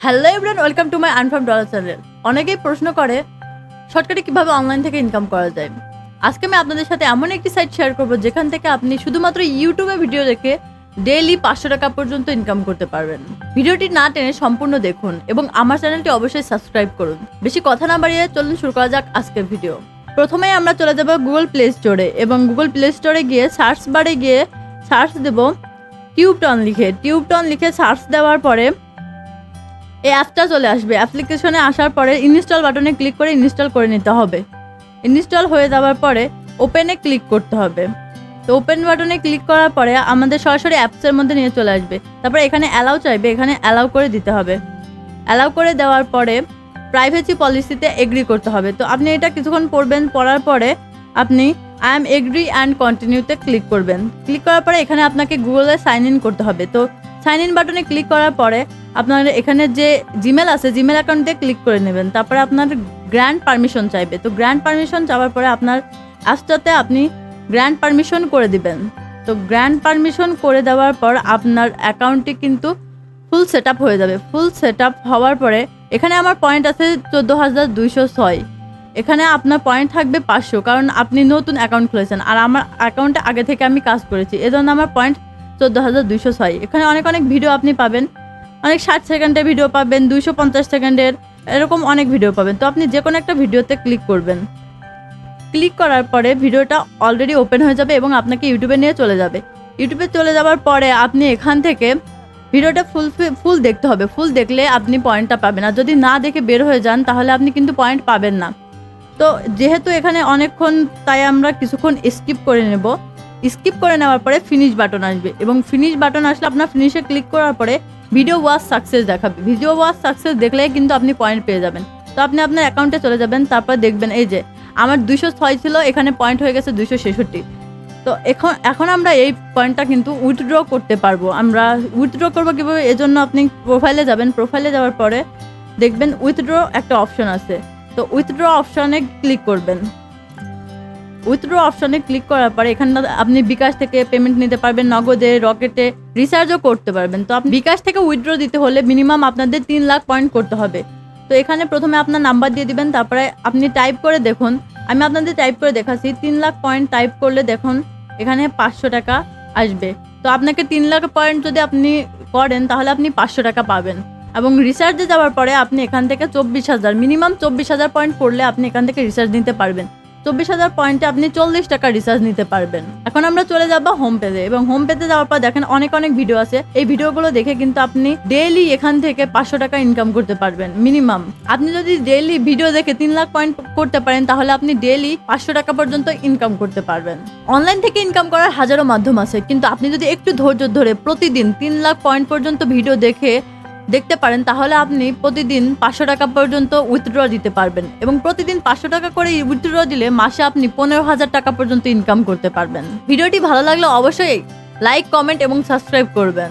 Hello everyone, welcome to my unfarm dollar channel. অনেকেই প্রশ্ন করে শর্টকাটে কিভাবে অনলাইন থেকে ইনকাম করা যায়। আজকে আমি আপনাদের সাথে এমন একটি সাইট শেয়ার করব যেখান থেকে আপনি শুধুমাত্র ইউটিউবে ভিডিও দেখে ডেইলি 500 টাকা পর্যন্ত ইনকাম করতে পারবেন। ভিডিওটি না টেনে সম্পূর্ণ দেখুন এবং আমার চ্যানেলটি অবশ্যই সাবস্ক্রাইব করুন। বেশি কথা না বাড়িয়ে চলুন শুরু করা যাক আজকের ভিডিও। প্রথমেই আমরা চলে যাব গুগল প্লে স্টোরে এবং গুগল প্লে স্টোরে গিয়ে সার্চ বারে গিয়ে সার্চ দেব টিউবটন লিখে সার্চ দেওয়ার পরে এই অ্যাপটা চলে আসবে। অ্যাপ্লিকেশনে আসার পরে ইনস্টল বাটনে ক্লিক করে ইনস্টল করে নিতে হবে। ইনস্টল হয়ে যাওয়ার পরে ওপেনে ক্লিক করতে হবে। তো ওপেন বাটনে ক্লিক করার পরে আমাদের সরাসরি অ্যাপসের মধ্যে নিয়ে চলে আসবে। তারপরে এখানে অ্যালাউ চাইবে, এখানে অ্যালাউ করে দিতে হবে। অ্যালাউ করে দেওয়ার পরে প্রাইভেসি পলিসিতে এগ্রি করতে হবে। তো আপনি এটা কিছুক্ষণ পড়বেন, পড়ার পরে আপনি আই এম এগ্রি অ্যান্ড কন্টিনিউতে ক্লিক করবেন। ক্লিক করার পরে এখানে আপনাকে গুগলে সাইন ইন করতে হবে। তো সাইন ইন বাটনে ক্লিক করার পরে আপনার এখানে যে জিমেল আছে জিমেল অ্যাকাউন্টে ক্লিক করে নেবেন। তারপরে আপনার গ্র্যান্ড পারমিশন চাইবে। তো গ্র্যান্ড পারমিশন চাওয়ার পরে আপনার অ্যাপসটাতে আপনি গ্র্যান্ড পারমিশন করে দিবেন। তো গ্র্যান্ড পারমিশন করে দেওয়ার পর আপনার অ্যাকাউন্টটি কিন্তু ফুল সেট আপ হয়ে যাবে। ফুল সেট আপ হওয়ার পরে এখানে আমার পয়েন্ট আছে 14,206। এখানে আপনার পয়েন্ট থাকবে 500, কারণ আপনি নতুন অ্যাকাউন্ট খুলেছেন আর আমার অ্যাকাউন্টে আগে থেকে আমি কাজ করেছি, এজন্য আমার পয়েন্ট 14,206। এখানে অনেক ভিডিও আপনি পাবেন, অনেক 60 সেকেন্ডের ভিডিও পাবেন, 250 সেকেন্ডের, এরকম অনেক ভিডিও পাবেন। তো আপনি যে কোনো একটা ভিডিওতে ক্লিক করবেন। ক্লিক করার পরে ভিডিওটা অলরেডি ওপেন হয়ে যাবে এবং আপনাকে ইউটিউবে নিয়ে চলে যাবে। ইউটিউবে চলে যাওয়ার পরে আপনি এখান থেকে ভিডিওটা ফুল দেখতে হবে। ফুল দেখলে আপনি পয়েন্টটা পাবেন, আর যদি না দেখে বের হয়ে যান তাহলে আপনি কিন্তু পয়েন্ট পাবেন না। তো যেহেতু এখানে অনেকক্ষণ, তাই আমরা কিছুক্ষণ স্কিপ করে নেব। স্কিপ করে নেওয়ার পরে ফিনিশ বাটন আসবে এবং ফিনিশ বাটন আসলে আপনার ফিনিশে ক্লিক করার পরে ভিডিও ওয়াচ সাকসেস দেখাবে। ভিডিও ওয়াচ সাকসেস দেখলে কিন্তু আপনি পয়েন্ট পেয়ে যাবেন। তো আপনি আপনার অ্যাকাউন্টে চলে যাবেন, তারপর দেখবেন এই যে আমার 206 ছিল, এখানে পয়েন্ট হয়ে গেছে 266। তো এখন আমরা এই পয়েন্টটা কিন্তু উইথড্র করতে পারবো। আমরা উইথড্র করবো কীভাবে, এজন্য আপনি প্রোফাইলে যাবেন। প্রোফাইলে যাওয়ার পরে দেখবেন উইথড্র একটা অপশন আছে। তো উইথড্র অপশনে ক্লিক করবেন। উইথড্র অপশনে ক্লিক করার পরে এখানে আপনি বিকাশ থেকে পেমেন্ট নিতে পারবেন, নগদে, রকেটে, রিচার্জও করতে পারবেন। তো আপনি বিকাশ থেকে উইথড্র দিতে হলে মিনিমাম আপনাদের 3 লাখ পয়েন্ট করতে হবে। তো এখানে প্রথমে আপনার নাম্বার দিয়ে দিবেন, তারপরে আপনি টাইপ করে দেখুন। আমি আপনাদের টাইপ করে দেখাচ্ছি। 3 লাখ পয়েন্ট টাইপ করলে দেখুন এখানে 500 টাকা আসবে। তো আপনাকে 3 লাখ পয়েন্ট যদি আপনি করেন তাহলে আপনি 500 টাকা পাবেন। এবং রিচার্জে যাওয়ার পরে আপনি এখান থেকে 24,000, মিনিমাম 24,000 পয়েন্ট করলে আপনি এখান থেকে রিচার্জ নিতে পারবেন। 24,000 পয়েন্টে আপনি 40 টাকা রিচার্জ নিতে পারবেন। এখন আমরা চলে যাব হোম পেজে এবং হোম পেজে যাওয়ার পর দেখেন অনেক ভিডিও আছে। এই ভিডিওগুলো দেখে কিন্তু আপনি ডেইলি এখান থেকে 500 টাকা ইনকাম করতে পারবেন মিনিমাম। আপনি যদি ডেইলি ভিডিও দেখে 3 লাখ পয়েন্ট করতে পারেন তাহলে আপনি ডেইলি 500 টাকা পর্যন্ত ইনকাম করতে পারবেন। অনলাইন থেকে ইনকাম করার হাজারো মাধ্যম আছে, কিন্তু আপনি যদি একটু ধৈর্য ধরে প্রতিদিন 3 লাখ পয়েন্ট পর্যন্ত ভিডিও দেখতে পারেন তাহলে আপনি প্রতিদিন 500 টাকা পর্যন্ত উইথড্র দিতে পারবেন এবং প্রতিদিন 500 টাকা করে উইথড্র দিলে মাসে আপনি 15,000 টাকা পর্যন্ত ইনকাম করতে পারবেন। ভিডিওটি ভালো লাগলে অবশ্যই লাইক, কমেন্ট এবং সাবস্ক্রাইব করবেন।